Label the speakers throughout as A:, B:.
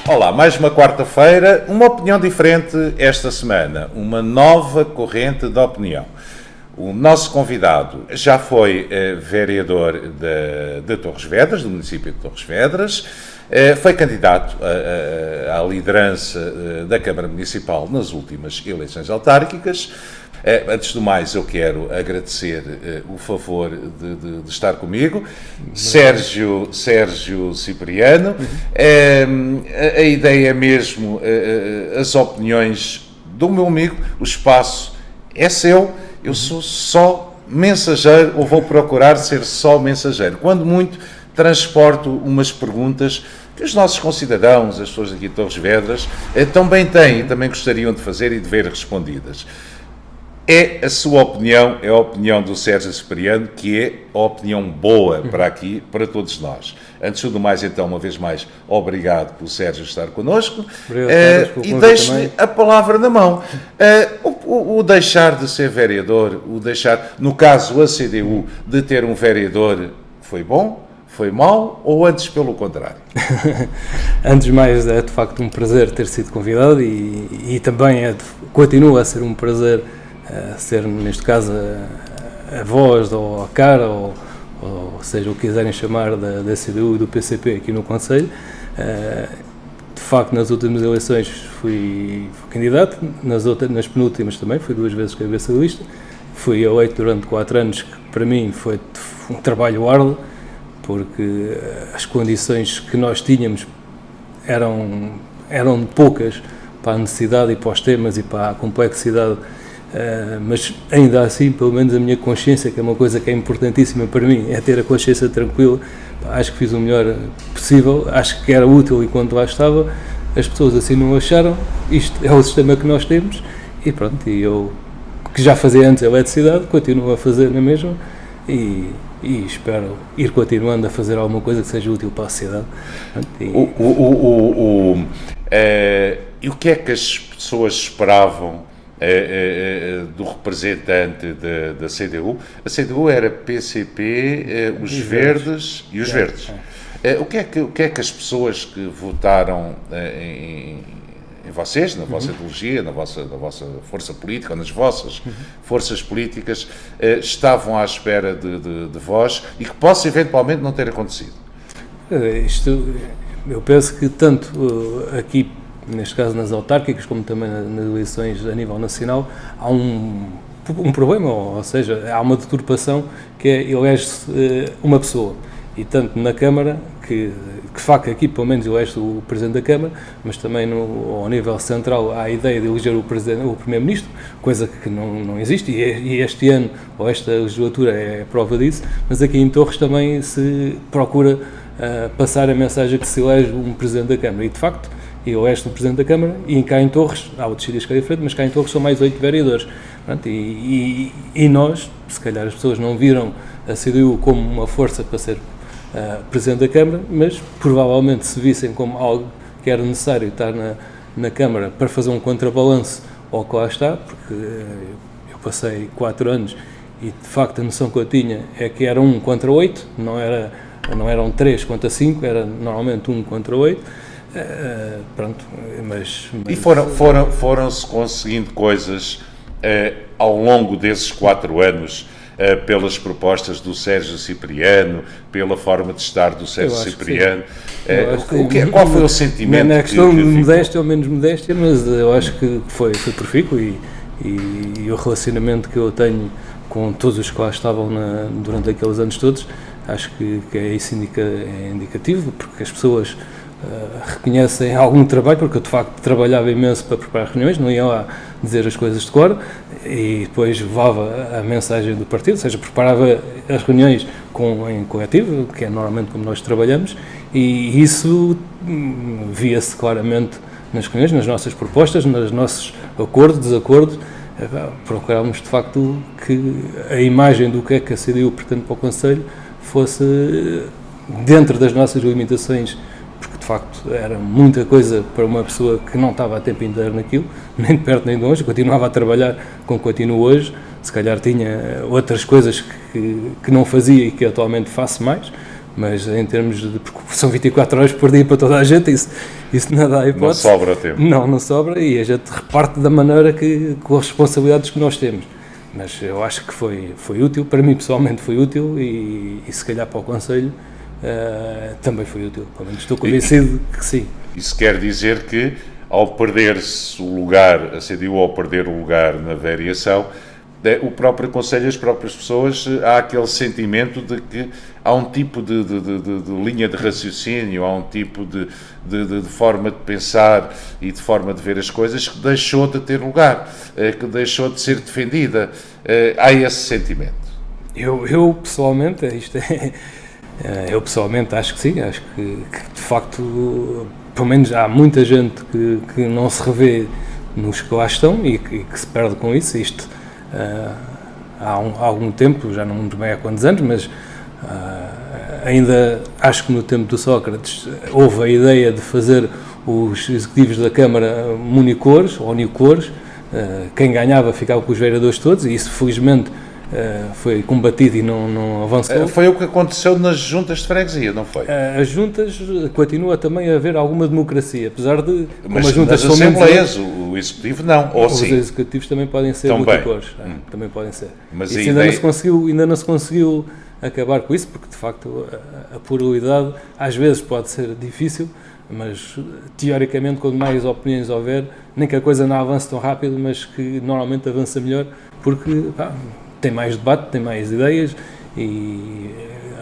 A: Olá, mais uma quarta-feira, uma opinião diferente esta semana, uma nova corrente de opinião. O nosso convidado já foi vereador de Torres Vedras, do município de Torres Vedras, foi candidato à liderança da Câmara Municipal nas últimas eleições autárquicas. Antes do mais, eu quero agradecer o favor de estar comigo, Sérgio Cipriano. A ideia é mesmo, as opiniões do meu amigo, o espaço é seu, eu sou só mensageiro, ou vou procurar ser só mensageiro. Quando muito, transporto umas perguntas que os nossos concidadãos, as pessoas aqui de Torres Vedras, também têm e também gostariam de fazer e de ver respondidas. É a sua opinião, é a opinião do Sérgio Cipriano, que é a opinião boa para aqui, para todos nós. Antes de mais, então, uma vez mais, obrigado pelo Sérgio estar connosco. E deixo-lhe a palavra na mão. O deixar de ser vereador, o deixar, no caso a CDU, de ter um vereador, foi bom? Foi mau? Ou antes pelo contrário?
B: Antes de mais, é de facto um prazer ter sido convidado e também continua a ser um prazer ser, neste caso, a voz ou a cara, ou seja, o que quiserem chamar da CDU e do PCP aqui no Conselho. De facto, nas últimas eleições fui candidato, nas penúltimas também, fui 2 vezes cabeça de lista. Fui eleito durante 4 anos, que para mim foi um trabalho árduo, porque as condições que nós tínhamos eram poucas para a necessidade e para os temas e para a complexidade. Mas ainda assim, pelo menos a minha consciência, que é uma coisa que é importantíssima para mim, é ter a consciência tranquila. Acho que fiz o melhor possível, acho que era útil enquanto lá estava. As pessoas assim não acharam, isto é o sistema que nós temos e pronto, e eu, que já fazia antes a eletricidade, continuo a fazer na mesma e espero ir continuando a fazer alguma coisa que seja útil para a sociedade.
A: E o que é que as pessoas esperavam do representante da CDU? A CDU era PCP, os Verdes e os Verdes. O que é que as pessoas que votaram em vocês, na vossa ideologia, na vossa força política, ou nas vossas forças políticas, estavam à espera de vós e que possa eventualmente não ter acontecido?
B: Eu penso que tanto aqui, neste caso nas autárquicas, como também nas eleições a nível nacional, há um problema, ou seja, há uma deturpação que é elege-se uma pessoa, e tanto na Câmara, que de facto aqui pelo menos elege o Presidente da Câmara, mas também ao nível central há a ideia de eleger o Primeiro-Ministro, coisa que não existe, e este ano, ou esta legislatura, é prova disso, mas aqui em Torres também se procura passar a mensagem que se elege um Presidente da Câmara, e de facto eu este o Presidente da Câmara, e cá em Torres, há outros sítios que é diferente, mas cá em Torres são mais 8 vereadores. Pronto, e nós, se calhar as pessoas não viram a CDU como uma força para ser Presidente da Câmara, mas provavelmente se vissem como algo que era necessário estar na Câmara para fazer um contrabalanço ao que lá está, porque eu passei 4 anos e de facto a noção que eu tinha é que era 1 contra 8, não eram 3 contra 5, era normalmente 1 contra 8. Pronto, mas...
A: E foram-se conseguindo coisas ao longo desses 4 anos, pelas propostas do Sérgio Cipriano, pela forma de estar do Sérgio Cipriano. Qual foi o sentimento?
B: Não é questão de modéstia ou menos modéstia, mas eu acho que foi profícuo e o relacionamento que eu tenho com todos os que lá estavam durante aqueles anos todos, acho que é isso é indicativo, porque as pessoas reconhecem algum trabalho, porque eu de facto trabalhava imenso para preparar reuniões, não ia lá dizer as coisas de cor e depois levava a mensagem do partido, ou seja, preparava as reuniões em coletivo, que é normalmente como nós trabalhamos, e isso via-se claramente nas reuniões, nas nossas propostas, nos nossos acordos, desacordos. Procurávamos de facto que a imagem do que é que a CDU pretende para o Conselho fosse dentro das nossas limitações, porque de facto era muita coisa para uma pessoa que não estava a tempo inteiro naquilo, nem de perto nem de longe, continuava a trabalhar como continuo hoje, se calhar tinha outras coisas que não fazia e que atualmente faço mais, mas em termos de, porque são 24 horas por dia para toda a gente, isso não dá hipótese.
A: Não sobra tempo.
B: Não sobra, e a gente reparte da maneira com as responsabilidades que nós temos. Mas eu acho que foi útil, para mim pessoalmente foi útil, e se calhar para o Conselho também foi útil, pelo menos estou convencido que sim.
A: Isso quer dizer que, ao perder-se o lugar, a CDU ao perder o lugar na variação, o próprio Conselho, as próprias pessoas, há aquele sentimento de que há um tipo de linha de raciocínio, há um tipo de forma de pensar e de forma de ver as coisas que deixou de ter lugar, que deixou de ser defendida. Há esse sentimento.
B: Eu pessoalmente, eu pessoalmente acho que sim, acho que de facto, pelo menos há muita gente que não se revê nos que lá estão e que se perde com isso. Isto há algum tempo, já não me lembro bem há quantos anos, mas ainda acho que no tempo do Sócrates houve a ideia de fazer os executivos da Câmara monicores ou unicores, quem ganhava ficava com os vereadores todos, e isso felizmente foi combatido e não avançou.
A: Foi o que aconteceu nas juntas de freguesia, não foi?
B: As juntas continua também a haver alguma democracia, apesar de...
A: Mas nas assembleias, o executivo não, ou
B: os
A: sim?
B: Os executivos também podem ser multicores, também podem ser.
A: Mas
B: isso ainda não se conseguiu acabar com isso, porque de facto a pluralidade às vezes pode ser difícil, mas teoricamente quanto mais opiniões houver, nem que a coisa não avance tão rápido, mas que normalmente avança melhor, porque tem mais debate, tem mais ideias, e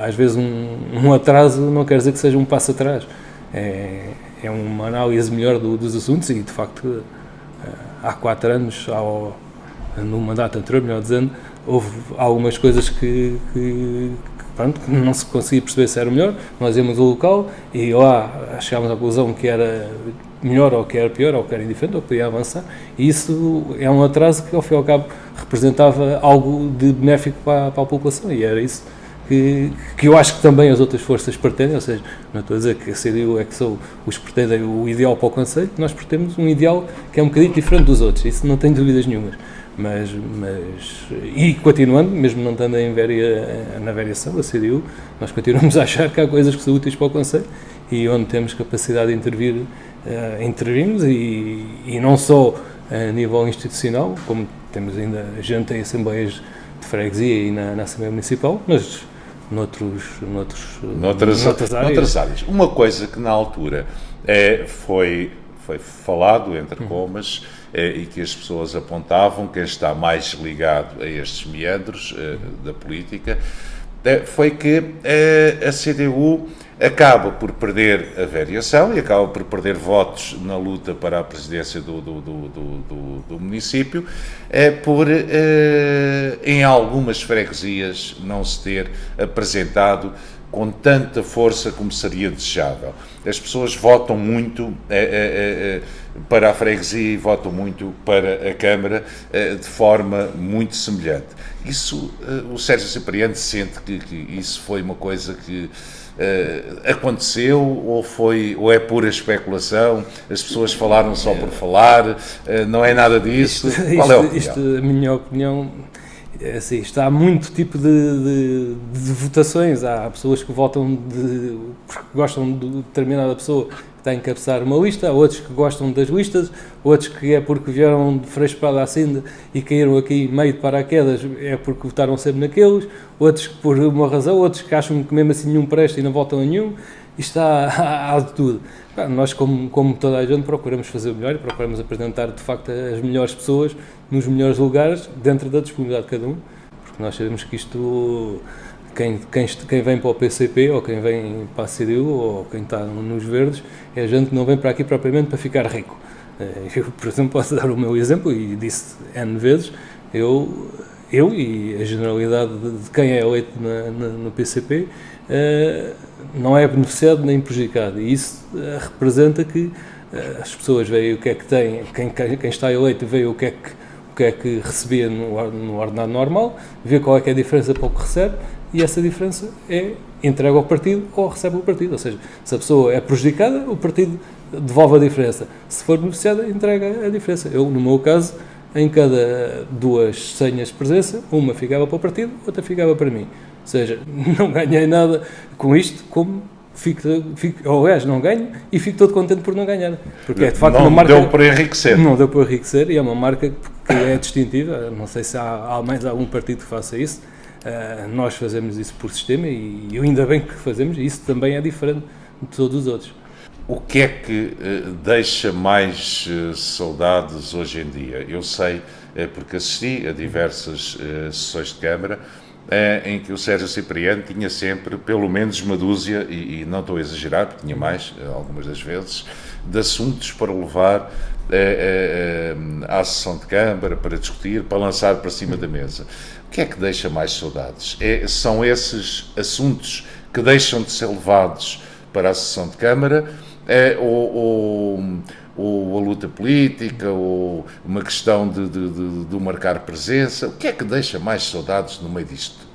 B: às vezes um atraso não quer dizer que seja um passo atrás, é uma análise melhor dos assuntos, e de facto há 4 anos, no mandato anterior, melhor dizendo, houve algumas coisas que não se conseguia perceber se era melhor. Nós íamos ao local e lá chegámos à conclusão que era melhor, ou que era pior, ou que era indiferente, ou que podia avançar, e isso é um atraso que ao fim e ao cabo representava algo de benéfico para a população, e era isso que eu acho que também as outras forças pretendem. Ou seja, não estou a dizer que a CDU é que são os que pretendem o ideal para o Conselho, nós pretendemos um ideal que é um bocadinho diferente dos outros, isso não tenho dúvidas nenhumas. Mas e continuando, mesmo não estando na variação da CDU, nós continuamos a achar que há coisas que são úteis para o Conselho, e onde temos capacidade de intervir, intervimos, e não só a nível institucional, como temos ainda gente em assembleias de freguesia e na Assembleia Municipal, mas noutras áreas.
A: Uma coisa que na altura foi falado, entre comas, e que as pessoas apontavam, quem está mais ligado a estes meandros da política, foi que a CDU acaba por perder a variação e acaba por perder votos na luta para a presidência do município, por em algumas freguesias não se ter apresentado com tanta força como seria desejável. As pessoas votam muito para a freguesia e votam muito para a Câmara de forma muito semelhante. Isso, o Sérgio Cipriano sente que isso foi uma coisa que aconteceu, ou é pura especulação, as pessoas falaram só por falar, não é nada disso? Qual é a opinião?
B: A minha opinião é assim, está há muito tipo de votações. Há pessoas que votam porque gostam de determinada pessoa que está a encabeçar uma lista, há outros que gostam das listas, outros que é porque vieram de Frei Espada à Cinda e caíram aqui meio de paraquedas, é porque votaram sempre naqueles, outros que por uma razão, outros que acham que mesmo assim nenhum presta e não votam a nenhum. Isto há de tudo. Nós, como toda a gente, procuramos fazer o melhor e procuramos apresentar, de facto, as melhores pessoas nos melhores lugares, dentro da disponibilidade de cada um, porque nós sabemos que isto, quem vem para o PCP, ou quem vem para a CDU, ou quem está nos verdes, é gente que não vem para aqui propriamente para ficar rico. Eu, por exemplo, posso dar o meu exemplo, e disse N vezes, eu e a generalidade de quem é eleito no PCP, não é beneficiado nem prejudicado, e isso representa que as pessoas veem o que é que têm, quem está eleito vê o que é que recebia no ordenado normal, vê qual é que é a diferença para o que recebe, e essa diferença é entregue ao partido ou recebe o partido. Ou seja, se a pessoa é prejudicada, o partido devolve a diferença, se for beneficiada, entrega a diferença. Eu, no meu caso, em cada 2 senhas de presença, uma ficava para o partido, outra ficava para mim. seja, não ganhei nada com isto, como aliás, não ganho e fico todo contente por não ganhar. Porque é de facto
A: não
B: uma marca.
A: Deu para enriquecer.
B: Não deu para enriquecer e é uma marca que é distintiva. Não sei se há mais algum partido que faça isso. Nós fazemos isso por sistema e ainda bem que fazemos, e isso também é diferente de todos os outros.
A: O que é que deixa mais saudades hoje em dia? Eu sei, porque assisti a diversas sessões de Câmara, em que o Sérgio Cipriano tinha sempre pelo menos uma dúzia, e não estou a exagerar, porque tinha mais, algumas das vezes, de assuntos para levar à sessão de Câmara, para discutir, para lançar para cima da mesa. O que é que deixa mais saudades? São esses assuntos que deixam de ser levados para a sessão de Câmara, ou a luta política, ou uma questão de marcar presença? O que é que deixa mais saudades no meio disto?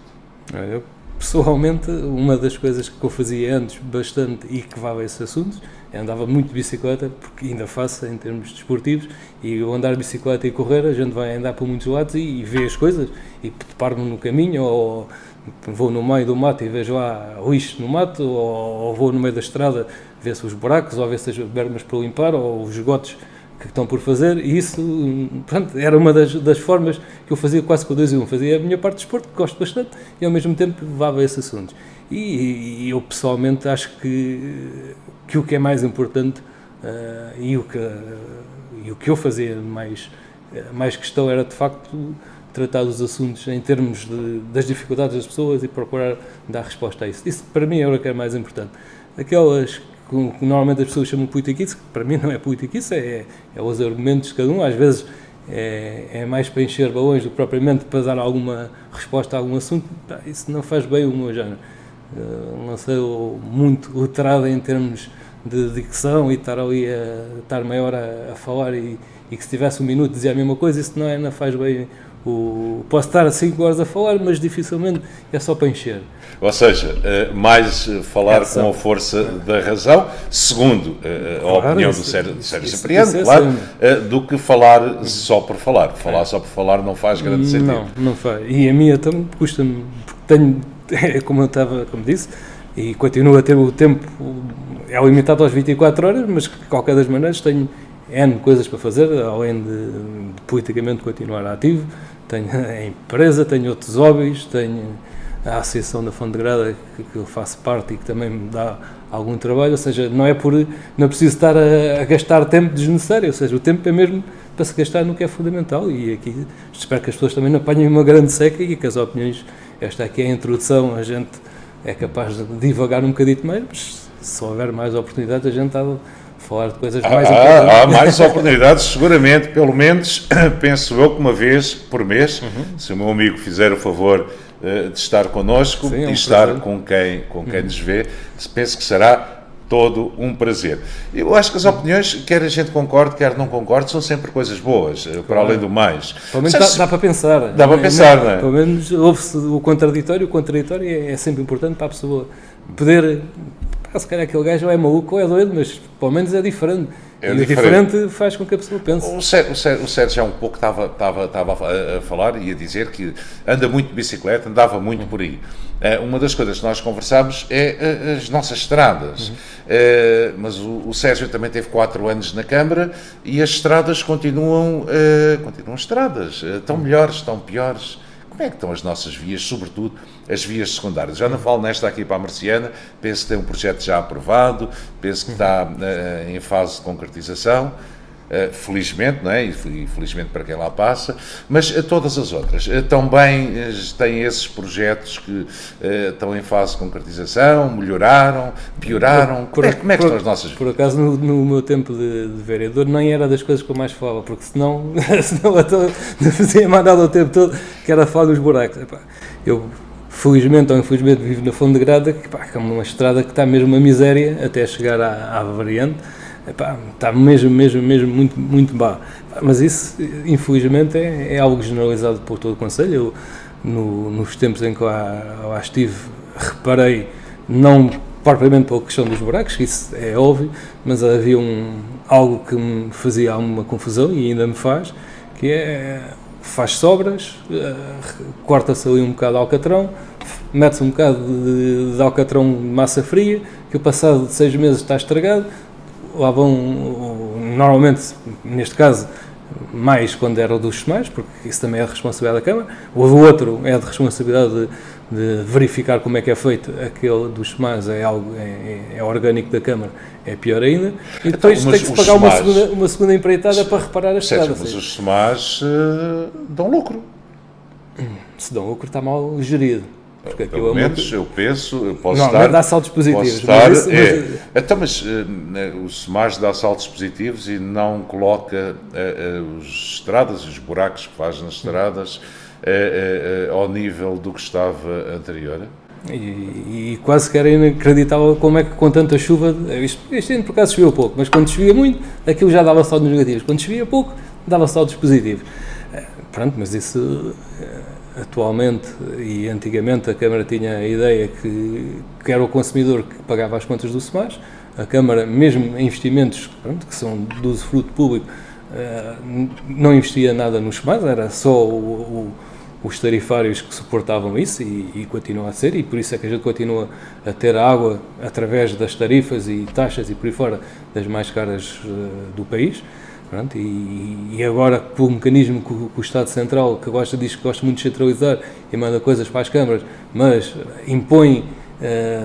B: Eu, pessoalmente, uma das coisas que eu fazia antes bastante e que levava a esses assuntos, andava muito de bicicleta, porque ainda faço em termos desportivos, e eu andar de bicicleta e correr, a gente vai andar por muitos lados e vê as coisas, e paro-me no caminho, ou vou no meio do mato e vejo lá lixo no mato, ou vou no meio da estrada ver-se os buracos, ou ver-se as bermas para limpar, ou os esgotos que estão por fazer, e isso, portanto, era uma das formas que eu fazia quase com o 2 em 1. Fazia a minha parte de desporto, que gosto bastante, e ao mesmo tempo levava esses assuntos. E eu pessoalmente acho que o que é mais importante, e o que eu fazia mais questão era de facto tratar dos assuntos em termos das dificuldades das pessoas e procurar dar resposta a isso. Isso para mim é o que é mais importante. Aquelas que normalmente as pessoas chamam de politiquice, que para mim não é politiquice, é os argumentos de cada um, às vezes é mais para encher balões do que propriamente para dar alguma resposta a algum assunto. Isso não faz bem o meu género. Não sou muito letrado em termos de dicção e estar meia hora a falar e que se tivesse um minuto dizia a mesma coisa, isso não faz bem. Posso estar 5 horas a falar, mas dificilmente é só para encher.
A: Ou seja, mais falar com a força da razão, segundo a opinião do Sérgio Cipriano, claro, do que falar só por falar. Falar só por falar não faz grande sentido.
B: Não faz. E a minha também custa-me, porque tenho, como disse, e continuo a ter o tempo, é limitado às 24 horas, mas de qualquer das maneiras tenho N coisas para fazer, além de politicamente continuar ativo. Tenho a empresa, tenho outros hobbies, tenho a Associação da Fonte de Grada, que eu faço parte e que também me dá algum trabalho, ou seja, não é preciso estar a gastar tempo desnecessário, ou seja, o tempo é mesmo para se gastar no que é fundamental, e aqui espero que as pessoas também não apanhem uma grande seca e que as opiniões, esta aqui é a introdução, a gente é capaz de divagar um bocadinho mais, mas se houver mais oportunidades a gente está a falar de coisas mais importantes.
A: Há mais oportunidades, seguramente, pelo menos, penso eu que uma vez por mês, se o meu amigo fizer o favor de estar connosco. Sim, e estar com quem nos vê, penso que será todo um prazer. Eu acho que as opiniões, quer a gente concorde, quer não concorde, são sempre coisas boas, para além do mais.
B: Pelo menos dá para pensar.
A: Dá para pensar, não é?
B: Pelo menos ouve-se o contraditório é sempre importante para a pessoa poder... Se calhar aquele gajo ou é maluco ou é doido, mas pelo menos é diferente. E o diferente faz com que a pessoa pense.
A: O Sérgio já um pouco estava a falar e a dizer que anda muito de bicicleta, andava muito por aí. Uma das coisas que nós conversámos é as nossas estradas. Mas o Sérgio também teve 4 anos na Câmara e as estradas continuam estradas. Estão melhores, estão piores. Como é que estão as nossas vias, sobretudo as vias secundárias? Já não falo nesta aqui para a Marciana, penso que tem um projeto já aprovado, penso que está em fase de concretização, felizmente, não é? E felizmente para quem lá passa, mas todas as outras também têm esses projetos que estão em fase de concretização, melhoraram, pioraram. Como é que estão as nossas vias?
B: Por acaso, no meu tempo de vereador, nem era das coisas que eu mais falava, porque senão eu fazia mandado o tempo todo, que era falar dos buracos. Eu, felizmente ou infelizmente, vivo na Fonte de Grada, que é uma estrada que está mesmo uma miséria até chegar à variante. Está mesmo muito, muito bom. Mas isso, infelizmente, é algo generalizado por todo o Conselho. Eu, nos tempos em que lá estive, reparei, não propriamente pela questão dos buracos, isso é óbvio, mas havia algo que me fazia alguma confusão e ainda me faz, que faz sobras, corta-se ali um bocado ao alcatrão, mete-se um bocado de alcatrão de massa fria, que o passado de 6 meses está estragado, lá vão, normalmente, neste caso, mais quando era o dos semais, porque isso também é de responsabilidade da Câmara, o do outro é de responsabilidade de verificar como é que é feito, aquele dos semais é algo, é orgânico da Câmara, é pior ainda, e depois
A: Então,
B: tem que se pagar uma segunda empreitada para reparar as estradas.
A: Mas os semais dão lucro.
B: Se dão lucro está mal gerido. Porque
A: Pelo menos eu penso, eu posso
B: não,
A: dar...
B: Não dá saltos positivos.
A: Então, mas o SEMAS dá saltos positivos e não coloca as estradas, os buracos que faz nas estradas ao nível do que estava anterior?
B: E quase que era inacreditável como é que com tanta chuva, este ano por acaso choveu pouco, mas quando chovia muito, aquilo já dava saltos negativos. Quando chovia pouco, dava saltos positivos. Pronto, mas isso... Atualmente e antigamente a Câmara tinha a ideia que era o consumidor que pagava as contas do SEMAS. A Câmara, mesmo em investimentos que são de usufruto público, não investia nada nos SEMAS, era só os tarifários que suportavam isso e continua a ser, e por isso é que a gente continua a ter água através das tarifas e taxas e por aí fora das mais caras do país. Pronto, e agora, pelo mecanismo que o Estado Central, que diz que gosta muito de centralizar e manda coisas para as câmaras, mas impõe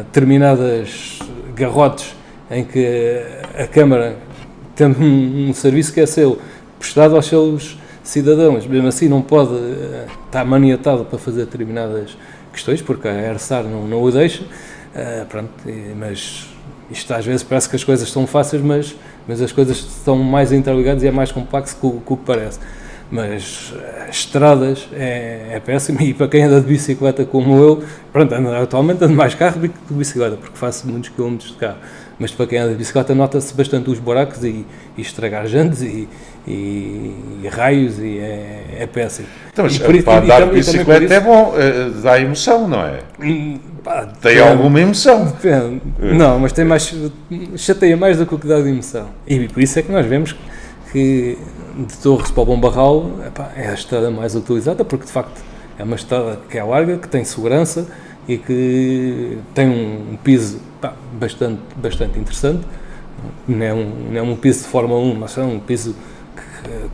B: determinadas garrotes em que a Câmara, tendo um serviço que é seu, prestado aos seus cidadãos, mesmo assim não pode estar maniatado para fazer determinadas questões, porque a ERSAR não o deixa, pronto, mas isto às vezes parece que as coisas são fáceis, mas as coisas estão mais interligadas e é mais complexo que o que parece. Mas estradas é péssimo, e para quem anda de bicicleta como eu, pronto, atualmente ando mais carro do que de bicicleta, porque faço muitos quilómetros de carro, mas para quem anda de bicicleta nota-se bastante os buracos e estragar jantes e raios, e é péssimo.
A: Então, mas para andar de bicicleta é bom, dá emoção, não é? Tem alguma emoção.
B: Depende. Não, mas chateia mais do que o que dá de emoção. E por isso é que nós vemos que de Torres para o Bom Barral é a estrada mais utilizada, porque de facto é uma estrada que é larga, que tem segurança e que tem um piso bastante interessante. Não é um piso de Fórmula 1, mas é um piso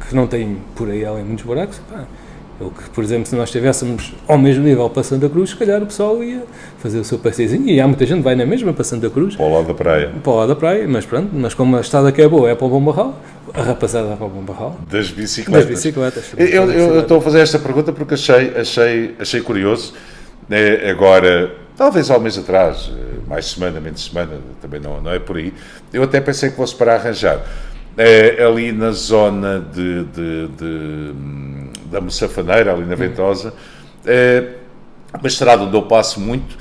B: que não tem por aí além muitos buracos. Por exemplo, se nós estivéssemos ao mesmo nível para Santa Cruz, se calhar o pessoal ia fazer o seu passeiozinho, e há muita gente que vai na mesma para Santa Cruz.
A: Para o lado da praia.
B: Para o lado da praia, mas pronto, mas como a estrada que é boa é para o Bom Barral, a rapaziada vai para o Bom Barral.
A: Das bicicletas. Eu estou a fazer esta pergunta porque achei curioso. Agora, talvez há um mês atrás, mais semana, menos semana, também não é por aí, eu até pensei que fosse para arranjar. Ali na zona da Moçafaneira, ali na Ventosa, uma estrada onde eu passo muito,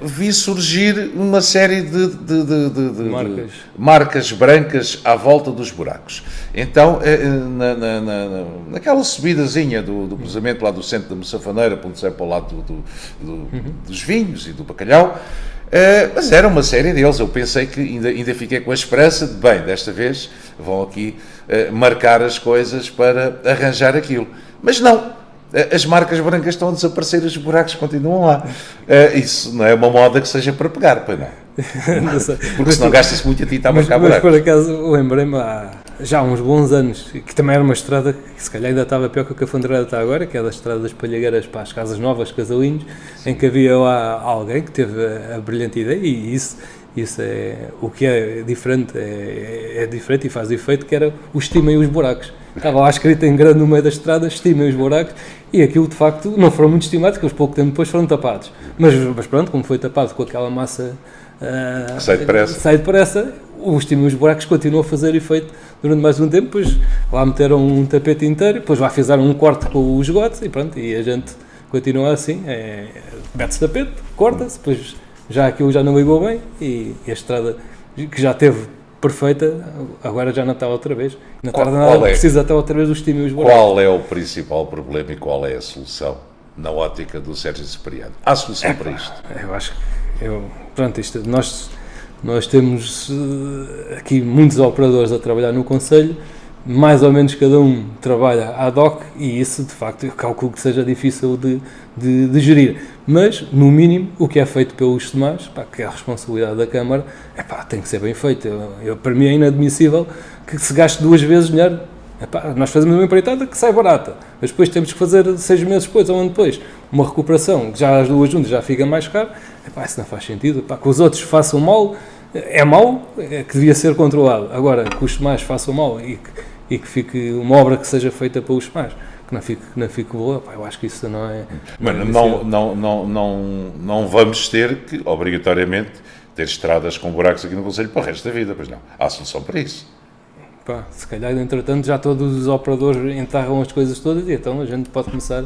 A: vi surgir uma série de marcas brancas à volta dos buracos. Então, naquela subidazinha do cruzamento lá do centro da Moçafaneira, para onde sai para o lado dos vinhos e do bacalhau, mas era uma série deles. Eu pensei que ainda fiquei com a esperança de, bem, desta vez vão aqui marcar as coisas para arranjar aquilo. Mas não, as marcas brancas estão a desaparecer, os buracos continuam lá. Isso não é uma moda que seja para pegar, pois não? Porque senão gasta-se muito a tinta a marcar buracos.
B: Mas por acaso lembrei-me há já uns bons anos, que também era uma estrada que se calhar ainda estava pior que a Cafandrada está agora, que é da estrada das Palhagueiras para as Casas Novas, Casalinhos, em que havia lá alguém que teve a brilhante ideia, e isso é o que é diferente, é diferente e faz efeito, que era o estimem os buracos. Estava lá escrito em grande no meio da estrada, estimem os buracos, e aquilo de facto não foram muito estimados, que eles pouco tempo depois foram tapados. Mas pronto, como foi tapado com aquela massa
A: sai
B: depressa, o estimem os buracos continuou a fazer efeito durante mais um tempo, depois lá meteram um tapete inteiro, depois lá fizeram um corte com os esgotos e pronto, e a gente continua assim, mete-se tapete, corta-se, depois já aquilo já não ligou bem, e a estrada que já teve perfeita, agora já não está outra vez. Não tarda nada, precisa estar outra vez do estímulo e os buracos.
A: Qual é o principal problema e qual é a solução na ótica do Sérgio Cipriano? Há solução para isto?
B: Eu acho que, pronto, nós temos aqui muitos operadores a trabalhar no Conselho, mais ou menos cada um trabalha ad hoc e isso, de facto, eu calculo que seja difícil de gerir. Mas, no mínimo, o que é feito pelos SEMAS, que é a responsabilidade da Câmara, tem que ser bem feito. Para mim é inadmissível que se gaste 2 vezes dinheiro. Nós fazemos uma empreitada que sai barata, mas depois temos que fazer 6 meses depois, ou um ano depois, uma recuperação, que já as 2 juntas já fica mais caro. Isso não faz sentido. Que os outros façam mal, é mau, que devia ser controlado. Agora, que os SEMAS façam mal e que fique uma obra que seja feita pelos SEMAS, que não fique boa, eu acho que isso não é...
A: Mas não vamos ter que, obrigatoriamente, ter estradas com buracos aqui no Concelho para o resto da vida, pois não. Há solução para isso.
B: Se calhar, entretanto, já todos os operadores enterram as coisas todas e então a gente pode começar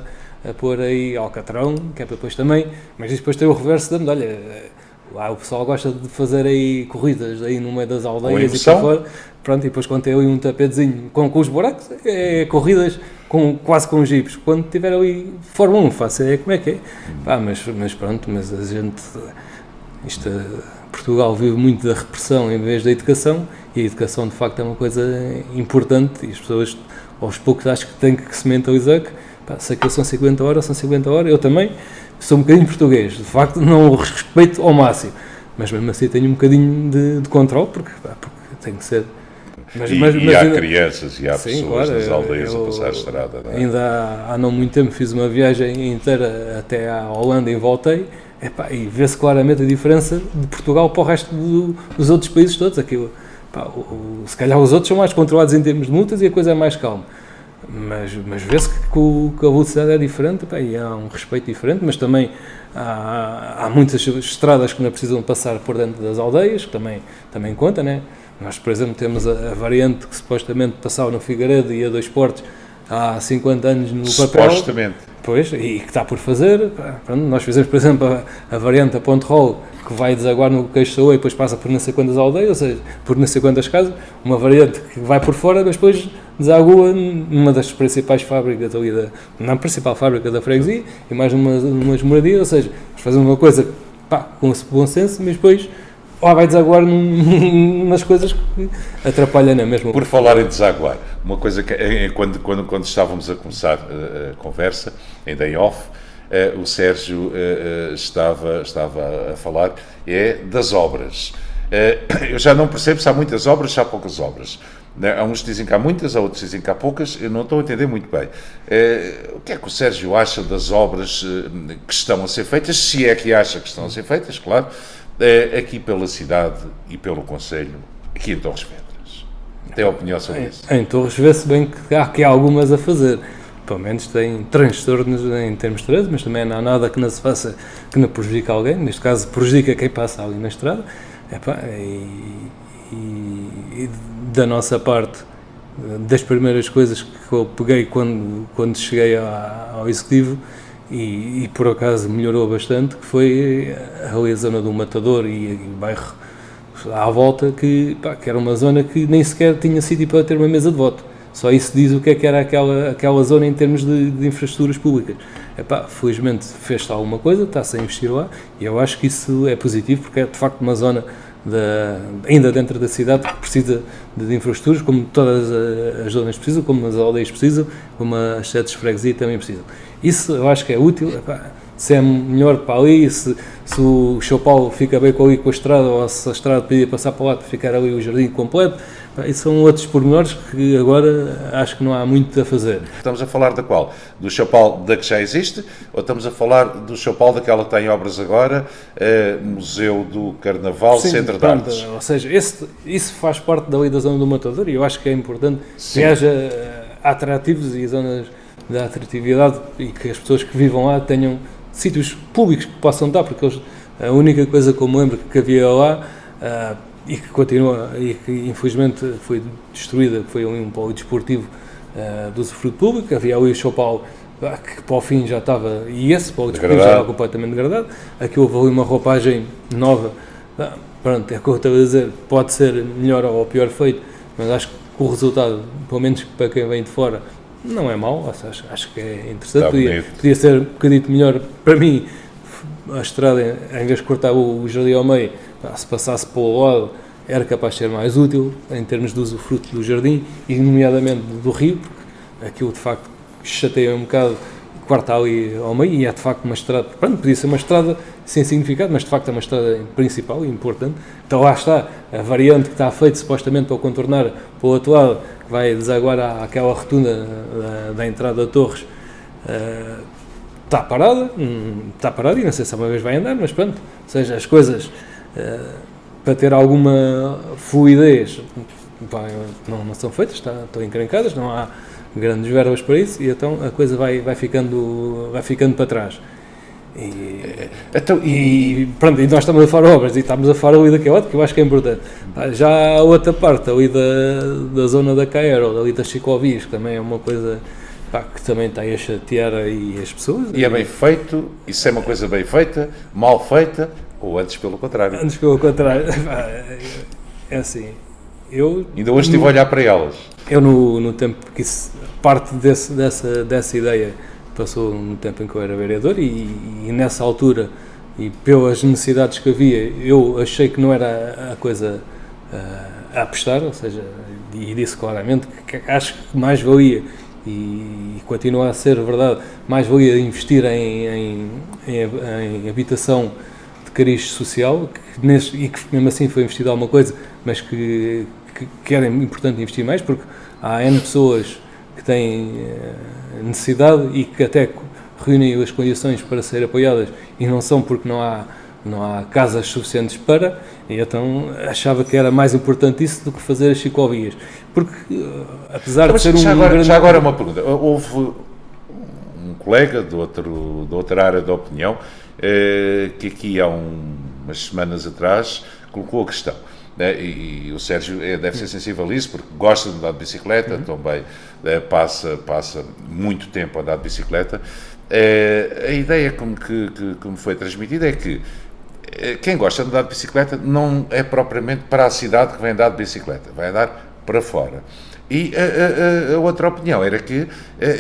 B: a pôr aí alcatrão, que é para depois também, mas depois tem o reverso da medalha. Lá o pessoal gosta de fazer aí corridas aí no meio das aldeias e para fora, pronto, e depois quando tem ali um tapetezinho com os buracos, corridas quase com jipes. Quando tiver ali Fórmula 1, faça como é que é. Mas pronto, mas a gente, Portugal vive muito da repressão em vez da educação, e a educação de facto é uma coisa importante e as pessoas aos poucos acho que têm que se mentalizar que se aquilo são 50 horas, eu também sou um bocadinho português, de facto não o respeito ao máximo, mas mesmo assim tenho um bocadinho de controle, porque tem que ser.
A: Mas há crianças e há pessoas nas aldeias a passar a estrada. Não é?
B: Ainda há não muito tempo fiz uma viagem inteira até à Holanda e voltei, e vê-se claramente a diferença de Portugal para o resto dos outros países todos. Aquilo, se calhar os outros são mais controlados em termos de multas e a coisa é mais calma. Mas vê-se que a velocidade é diferente, e há um respeito diferente, mas também há muitas estradas que não precisam passar por dentro das aldeias, que também conta, né? Nós, por exemplo, temos a variante que supostamente passava no Figueiredo e a 2 Portos há 50 anos no papel.
A: Supostamente.
B: Pois, e que está por fazer. Pronto, nós fizemos, por exemplo, a variante a Ponte Rol, que vai desaguar no Queixo Saúde e depois passa por não sei quantas aldeias, ou seja, por não sei quantas casas, uma variante que vai por fora, mas depois desagua numa das principais fábricas ali, na principal fábrica da freguesia, e mais umas moradias, ou seja, nós fazemos uma coisa com bom senso, mas depois vai desaguar nas coisas que atrapalham na mesma.
A: Por falar em desaguar, uma coisa que quando estávamos a começar a conversa, ainda em off, o Sérgio estava a falar das obras. Eu já não percebo se há muitas obras, se há poucas obras. Há uns que dizem que há muitas, há outros que dizem que há poucas, eu não estou a entender muito bem. O que é que o Sérgio acha das obras que estão a ser feitas, se é que acha que estão a ser feitas, claro, aqui pela cidade e pelo Concelho, aqui em Torres Vedras? Tem opinião sobre isso?
B: Em Torres vê-se bem que há algumas a fazer. Pelo menos tem transtornos em termos de trânsito, mas também não há nada que não se faça que não prejudique alguém. Neste caso, prejudica quem passa ali na estrada. E da nossa parte, das primeiras coisas que eu peguei quando cheguei ao Executivo, e por acaso melhorou bastante, que foi ali a zona do Matador e o bairro à volta, que era uma zona que nem sequer tinha sítio para ter uma mesa de voto. Só isso diz o que era aquela zona em termos de infraestruturas públicas. Felizmente fez-se alguma coisa, está-se a investir lá, e eu acho que isso é positivo, porque é de facto uma zona ainda dentro da cidade que precisa de infraestruturas, como todas as zonas precisam, como as aldeias precisam, como as sedes de freguesia também precisam. Isso eu acho que é útil. Se é melhor para ali, se o São Paulo fica bem com a estrada, ou se a estrada podia passar para lá para ficar ali o jardim completo, isso são outros pormenores que agora acho que não há muito a fazer.
A: Estamos a falar da qual? Do São Paulo da que já existe, ou estamos a falar do São Paulo daquela que está em obras agora, Museu do Carnaval, sim, Centro de Artes?
B: Ou seja, isso faz parte da lei da zona do Matador, e eu acho que é importante que haja atrativos e zonas de atratividade, e que as pessoas que vivam lá tenham sítios públicos que possam dar, porque a única coisa que eu me lembro que havia lá, e que continua, e que infelizmente foi destruída, que foi um polo desportivo do usufruto público. Havia ali o São Paulo, que para o fim já estava, e esse polo desportivo já era completamente degradado. Aqui houve ali uma roupagem nova, pronto, é o que eu estava a dizer, pode ser melhor ou pior feito, mas acho que o resultado, pelo menos para quem vem de fora, não é mau. Acho que é interessante. Podia ser um bocadinho melhor para mim. A estrada, em vez de cortar o jardim ao meio, se passasse para o lado, era capaz de ser mais útil em termos de usufruto do jardim e nomeadamente do rio, porque aquilo de facto chateia um bocado, quarta ali ao meio, e é de facto uma estrada, pronto, podia ser uma estrada sem significado, mas de facto é uma estrada principal e importante. Então lá está, a variante que está feita supostamente para contornar para o outro lado, que vai desaguar àquela rotunda da entrada de Torres, está parada e não sei se uma vez vai andar, mas pronto, ou seja, as coisas para ter alguma fluidez não são feitas, estão encrencadas, não há grandes verbas para isso, e então a coisa vai ficando para trás. E nós estamos a falar obras e estamos a falar ali daquele lado, que eu acho que é importante. Já a outra parte ali da zona da Caero, ali das ciclovias, que também é uma coisa que também está a chatear aí as pessoas.
A: E é bem feito, isso é uma coisa bem feita, mal feita, ou antes pelo contrário?
B: Antes pelo contrário. É assim,
A: ainda hoje estive a olhar para elas.
B: Eu no tempo que parte dessa ideia passou no tempo em que eu era vereador e nessa altura, e pelas necessidades que havia, eu achei que não era a coisa a apostar, ou seja, e disse claramente que acho que mais valia, e continua a ser verdade, mais valia investir em habitação de cariz social, e que mesmo assim foi investido alguma coisa, mas que era importante investir mais, porque há N pessoas que têm necessidade e que até reúnem as condições para ser apoiadas e não são, porque não há casas suficientes para, e então achava que era mais importante isso do que fazer as ciclovias, porque apesar de ser
A: já agora uma pergunta, houve um colega de outra área da opinião que aqui há umas semanas atrás colocou a questão, e o Sérgio deve ser sensível a isso, porque gosta de andar de bicicleta, também passa muito tempo a andar de bicicleta. A ideia que me foi transmitida é que quem gosta de andar de bicicleta não é propriamente para a cidade que vem andar de bicicleta, vai andar para fora. E a outra opinião era que,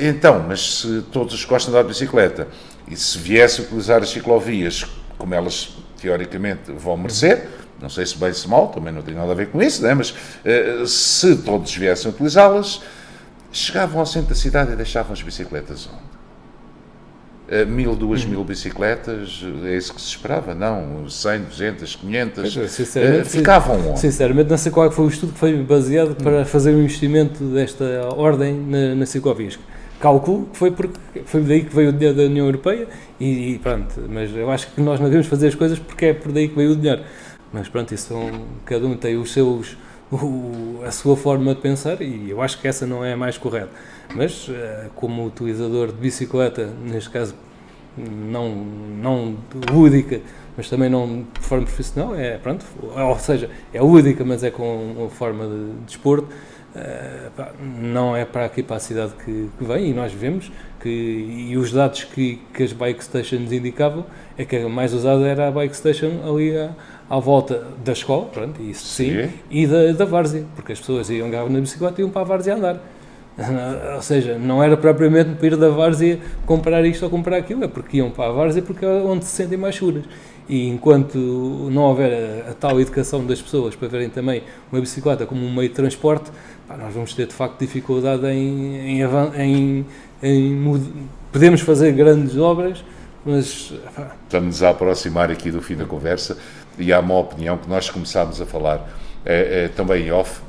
A: então, mas se todos gostam de andar de bicicleta e se viesse a utilizar as ciclovias como elas teoricamente vão merecer, não sei se bem se mal, também não tem nada a ver com isso, né? Mas se todos viessem a utilizá-las, chegavam ao centro da cidade e deixavam as bicicletas onde? 1.000, 2.000 bicicletas, é isso que se esperava? Não, 100, 200, 500, ficavam onde?
B: Sinceramente, não sei qual foi o estudo que foi baseado para fazer um investimento desta ordem nas ciclovias. Calculo que foi daí que veio o dinheiro da União Europeia e pronto, mas eu acho que nós não devemos fazer as coisas porque é por daí que veio o dinheiro. Mas pronto, cada um tem a sua forma de pensar e eu acho que essa não é a mais correta. Mas como utilizador de bicicleta, neste caso não lúdica, mas também não de forma profissional, ou seja, é lúdica, mas é com uma forma de desporto, não é para aqui, para a cidade que vem, e nós vemos e os dados que as bike stations indicavam é que a mais usada era a bike station ali à volta da escola, pronto, isso sim, e da várzea, porque as pessoas iam na bicicleta e iam para a várzea andar. Ou seja, não era propriamente para ir da várzea comprar isto ou comprar aquilo, é porque iam para a várzea porque é onde se sentem mais seguras. E enquanto não houver a tal educação das pessoas para verem também uma bicicleta como um meio de transporte, nós vamos ter de facto dificuldade em podemos fazer grandes obras, mas...
A: Estamos a aproximar aqui do fim da conversa e há uma opinião que nós começámos a falar também em off,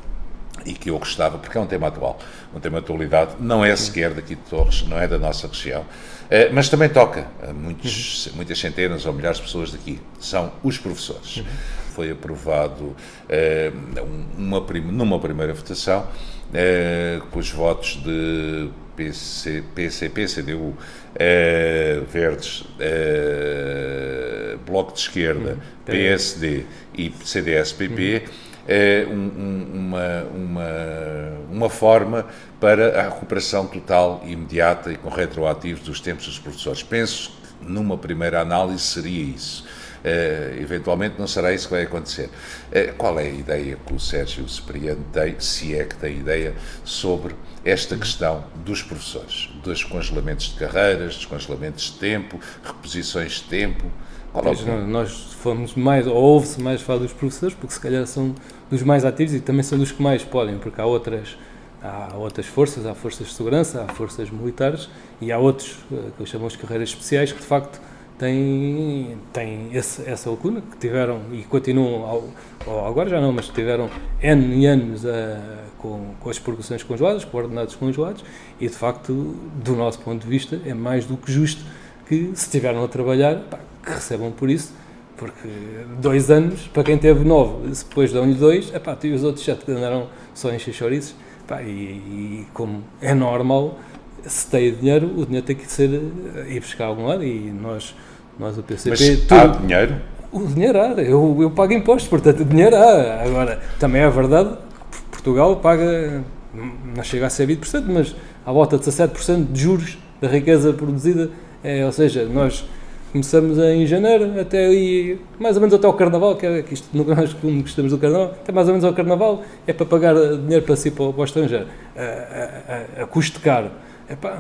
A: e que eu gostava, porque é um tema atual, um tema de atualidade, não é sequer daqui de Torres, não é da nossa região, mas também toca a muitas centenas ou milhares de pessoas daqui, são os professores. Foi aprovado numa primeira votação, com os votos de PCP, CDU, Verdes, Bloco de Esquerda, PSD e CDS-PP, uma forma para a recuperação total, imediata e com retroativos dos tempos dos professores. Penso que numa primeira análise seria isso. Eventualmente não será isso que vai acontecer. Qual é a ideia que o Sérgio Cipriano tem, se é que tem ideia, sobre esta questão dos professores, dos congelamentos de carreiras, dos congelamentos de tempo, reposições de tempo?
B: Nós fomos mais, ou ouve-se mais falar dos professores, porque se calhar são dos mais ativos e também são dos que mais podem, porque há outras forças, há forças de segurança, há forças militares e há outros, que chamamos de carreiras especiais, que de facto têm essa lacuna, que tiveram e continuam, agora já não, mas tiveram N anos com as progressões conjuguladas, com ordenados conjugulados, e de facto, do nosso ponto de vista, é mais do que justo que, se estiveram a trabalhar, que recebam por isso, porque 2 anos, para quem teve 9, depois dão-lhe 2, e os outros já andaram só a encher chouriços, e como é normal, se tem dinheiro, o dinheiro tem que ir buscar a algum lado, e nós o PCP...
A: Mas há dinheiro?
B: O dinheiro há, eu pago impostos, portanto o dinheiro há. Agora, também é verdade que Portugal paga, não chega a ser 20%, mas à volta de 17% de juros da riqueza produzida, ou seja, nós começamos em janeiro, até aí, mais ou menos até ao Carnaval, que isto, nós como gostamos do Carnaval, até mais ou menos ao Carnaval, é para pagar dinheiro para si, para o estrangeiro, a custo caro.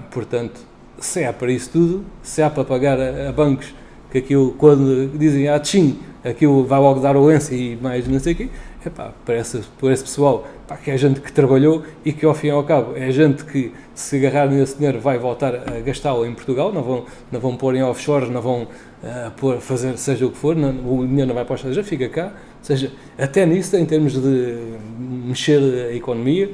B: Portanto, se há para isso tudo, se há para pagar a bancos, que aquilo, quando dizem, tchim, aquilo vai logo dar o lance e mais não sei o quê, para esse pessoal, que é gente que trabalhou e que ao fim e ao cabo é gente que, se agarrar nesse dinheiro, vai voltar a gastá-lo em Portugal, não vão pôr em offshore, não vão fazer seja o que for, o dinheiro não vai para o estrangeiro, fica cá, ou seja, até nisso, em termos de mexer a economia,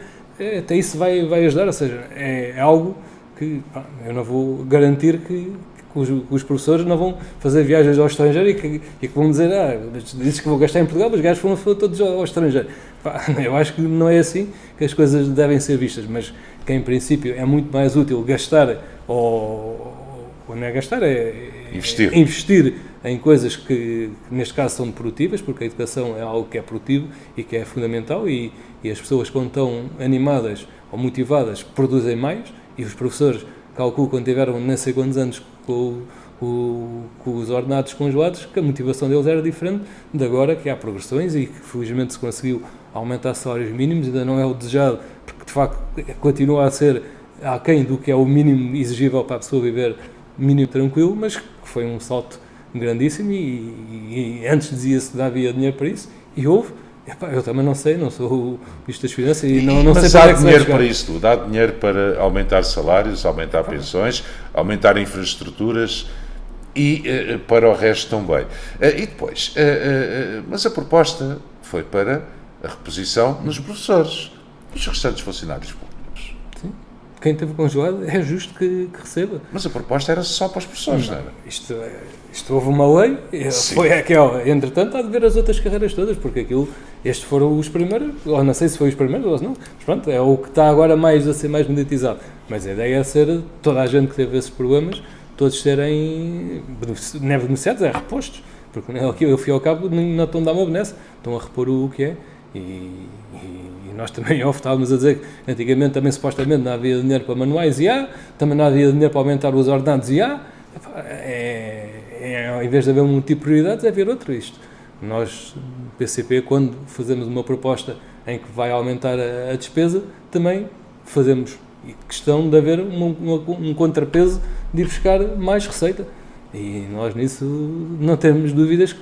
B: até isso vai ajudar, ou seja, é algo que eu não vou garantir que os professores não vão fazer viagens ao estrangeiro e que vão dizer, dizes que vou gastar em Portugal, mas os gajos foram todos ao estrangeiro. Eu acho que não é assim que as coisas devem ser vistas, mas que em princípio é muito mais útil gastar, ou não é gastar, é investir em coisas que neste caso são produtivas, porque a educação é algo que é produtivo e que é fundamental, e as pessoas, quando estão animadas ou motivadas, produzem mais, e os professores, calculo, quando tiveram não sei quantos anos com os ordenados congelados, que a motivação deles era diferente de agora, que há progressões e que felizmente se conseguiu aumentar salários mínimos, ainda não é o desejado, porque de facto continua a ser aquém do que é o mínimo exigível para a pessoa viver mínimo tranquilo, mas que foi um salto grandíssimo, e antes dizia-se que havia dinheiro para isso, e houve. Eu também não sei, não sou o Ministro das Finanças e não sei
A: para que se vai dinheiro para isso tudo, há dinheiro para aumentar salários, aumentar pensões, aumentar infraestruturas e para o resto também. E depois, mas a proposta foi para a reposição nos professores, nos restantes funcionários públicos.
B: Sim, quem teve congelado é justo que receba.
A: Mas a proposta era só para os professores, não era?
B: Isto houve uma lei, foi aquela, entretanto há de ver as outras carreiras todas, porque estes foram os primeiros, ou não sei se foi os primeiros ou não, mas pronto, é o que está agora a ser mais mediatizado, mas a ideia é ser toda a gente que teve esses problemas, todos serem, não é beneficiados, é repostos, porque ao fim e ao cabo não estão a dar uma benesse, estão a repor o que é, e nós também estávamos a dizer que antigamente também supostamente não havia dinheiro para manuais e também não havia dinheiro para aumentar os ordenados e em vez de haver um tipo de prioridades, é haver outro. Isto. Nós, PCP, quando fazemos uma proposta em que vai aumentar a despesa, também fazemos questão de haver um contrapeso de ir buscar mais receita. E nós nisso não temos dúvidas que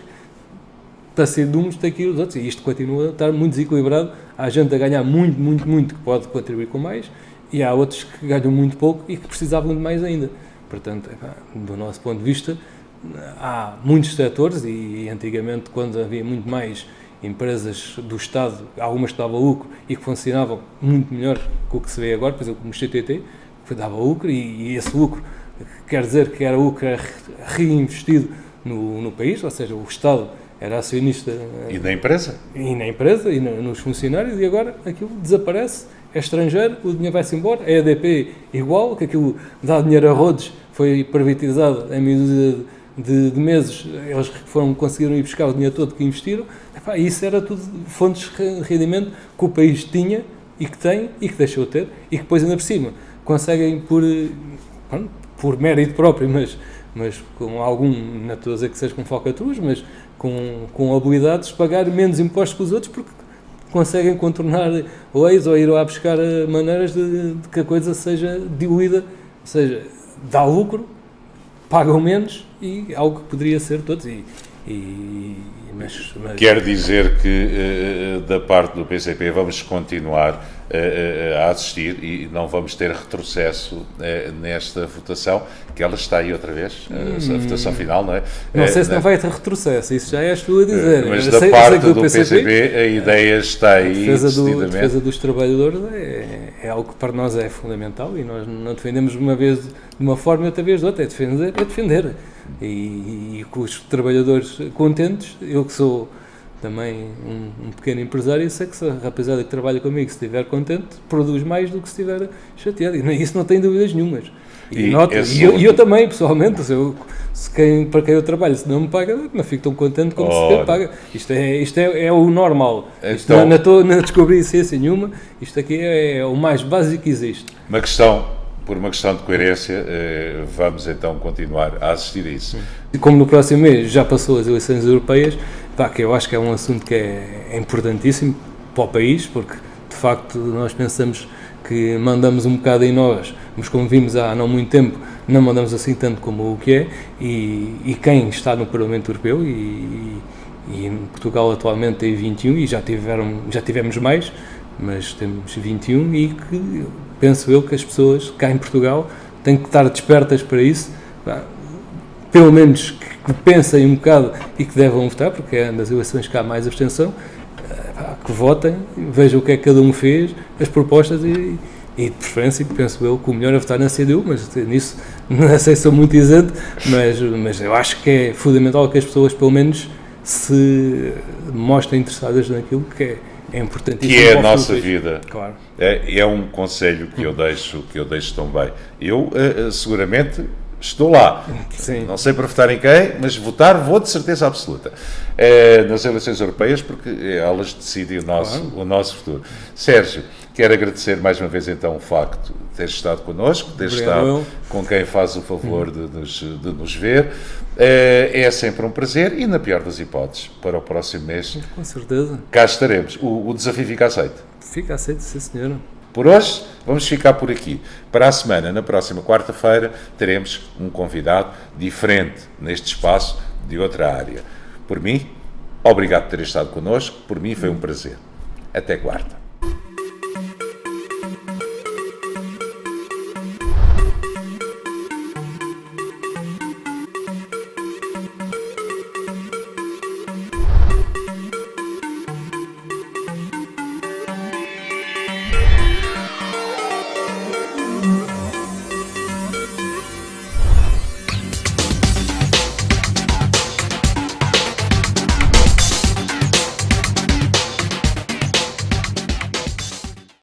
B: para ser de uns tem que ir os outros. E isto continua a estar muito desequilibrado. Há gente a ganhar muito, muito, muito que pode contribuir com mais, e há outros que ganham muito pouco e que precisavam de mais ainda. Portanto, do nosso ponto de vista, há muitos setores, e antigamente, quando havia muito mais empresas do Estado, algumas que davam lucro e que funcionavam muito melhor que o que se vê agora, por exemplo, como o CTT, que dava lucro, e esse lucro quer dizer que era lucro reinvestido no país, ou seja, o Estado era acionista...
A: E na empresa?
B: E na empresa, e nos funcionários, e agora aquilo desaparece, é estrangeiro, o dinheiro vai-se embora, a EDP igual, que aquilo dá dinheiro a rodos, foi privatizado em meio de meses, eles conseguiram ir buscar o dinheiro todo que investiram, isso era tudo fontes de rendimento que o país tinha, e que tem, e que deixou de ter, e que depois ainda por cima conseguem por mérito próprio, mas com algum, não estou a dizer que seja com falcatruas, mas com habilidades, pagar menos impostos que os outros, porque conseguem contornar leis ou ir lá buscar maneiras de que a coisa seja diluída, ou seja, dá lucro, pagam menos e algo que poderia ser todos. Mas
A: quer dizer que da parte do PCP vamos continuar a assistir e não vamos ter retrocesso nesta votação, que ela está aí outra vez, a votação final, não é?
B: Não sei se não vai ter retrocesso, isso já és tu a dizer.
A: Mas da parte do PCP a ideia está aí
B: a defesa dos trabalhadores é algo que para nós é fundamental e nós não defendemos uma vez de uma forma e outra vez de outra, é defender. E com os trabalhadores contentes, eu que sou também um pequeno empresário, sei que se a rapaziada que trabalha comigo, se estiver contente, produz mais do que se estiver chateado, e isso não tem dúvidas nenhumas. E eu também, pessoalmente, para quem eu trabalho, se não me paga, não fico tão contente como se me paga. Isto é o normal. Então, não descobri ciência nenhuma, isto aqui é o mais básico que existe.
A: Por uma questão de coerência, vamos então continuar a assistir a isso.
B: E como no próximo mês já passou as eleições europeias, que eu acho que é um assunto que é importantíssimo para o país, porque de facto nós pensamos que mandamos um bocado em nós, mas como vimos há não muito tempo, não mandamos assim tanto como o que é, e quem está no Parlamento Europeu, e em Portugal atualmente tem 21, e já tivemos mais, mas temos 21, e que penso eu que as pessoas cá em Portugal têm que estar despertas para isso, pelo menos que pensem um bocado e que devam votar, porque é nas eleições que há mais abstenção, que votem, vejam o que é que cada um fez, as propostas e de preferência, penso eu, que o melhor é votar na CDU, mas nisso não sei se sou muito isento, mas eu acho que é fundamental que as pessoas pelo menos se mostrem interessadas naquilo que é importantíssimo.
A: Que é a nossa vida.
B: Claro.
A: É um conselho que eu deixo também. Eu, seguramente, estou lá.
B: Sim.
A: Não sei para votar em quem, mas votar vou de certeza absoluta. Nas eleições europeias, porque elas decidem o nosso futuro. Sérgio, quero agradecer mais uma vez então o facto de teres estado connosco, de teres estado com quem faz o favor de nos ver. É sempre um prazer e, na pior das hipóteses, para o próximo mês,
B: com certeza,
A: cá estaremos. O desafio fica aceito.
B: Fica aceito, sim senhora.
A: Por hoje, vamos ficar por aqui. Para a semana, na próxima quarta-feira, teremos um convidado diferente neste espaço, de outra área. Por mim, obrigado por ter estado connosco. Por mim foi um prazer. Até quarta.